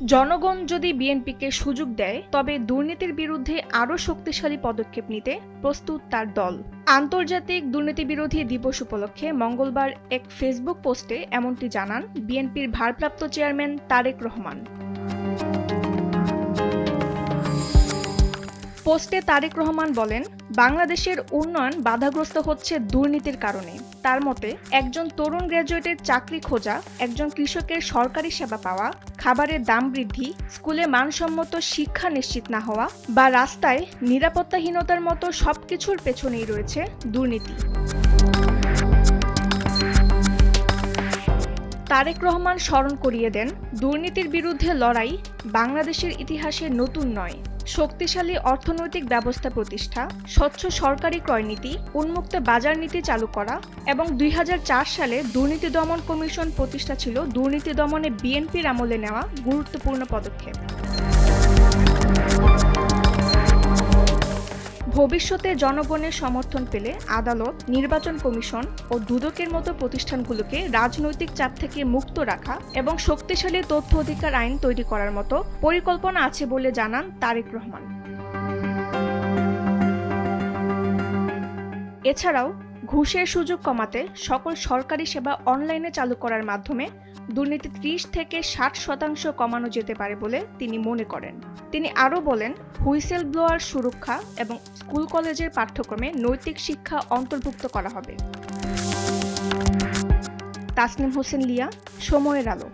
জনগণ যদি বিএনপিকে সুযোগ দেয় তবে দুর্নীতির বিরুদ্ধে আরও শক্তিশালী পদক্ষেপ নিতে প্রস্তুত তার দল। আন্তর্জাতিক দুর্নীতিবিরোধী দিবস উপলক্ষে মঙ্গলবার এক ফেসবুক পোস্টে এমনটি জানান বিএনপির ভারপ্রাপ্ত চেয়ারম্যান তারেক রহমান। পোস্টে তারেক রহমান বলেন, বাংলাদেশের উন্নয়ন বাধাগ্রস্ত হচ্ছে দুর্নীতির কারণে। তার মতে, একজন তরুণ গ্র্যাজুয়েটের চাকরি খোঁজা, একজন কৃষকের সরকারি সেবা পাওয়া, খাবারের দাম বৃদ্ধি, স্কুলে মানসম্মত শিক্ষা নিশ্চিত না হওয়া বা রাস্তায় নিরাপত্তাহীনতার মতো সবকিছুর পেছনেই রয়েছে দুর্নীতি। তারেক রহমান স্মরণ করিয়ে দেন, দুর্নীতির বিরুদ্ধে লড়াই বাংলাদেশের ইতিহাসে নতুন নয়। শক্তিশালী অর্থনৈতিক ব্যবস্থা প্রতিষ্ঠা, স্বচ্ছ সরকারি ক্রয়নীতি, উন্মুক্ত বাজার নীতি চালু করা এবং ২০০৪ সালে দুর্নীতি দমন কমিশন প্রতিষ্ঠা ছিল দুর্নীতি দমনে বিএনপির আমলে নেওয়া গুরুত্বপূর্ণ পদক্ষেপ। ভবিষ্যতে জনগণের সমর্থন পেলে আদালত, নির্বাচন কমিশন ও দুদকের মতো প্রতিষ্ঠানগুলোকে রাজনৈতিক চাপ থেকে মুক্ত রাখা এবং শক্তিশালী তথ্য অধিকার আইন তৈরি করার মতো পরিকল্পনা আছে বলে জানান তারেক রহমান। এছাড়াও ঘুষের সুযোগ কমাতে সকল সরকারি সেবা অনলাইনে চালু করার মাধ্যমে দুর্নীতি ৩০ থেকে ৬০% কমানো যেতে পারে বলে তিনি মনে করেন। তিনি আরও বলেন, হুইসেল ব্লোয়ার সুরক্ষা এবং স্কুল কলেজের পাঠ্যক্রমে নৈতিক শিক্ষা অন্তর্ভুক্ত করা হবে। তাসনিম হোসেন লিয়া, সময়ের আলো।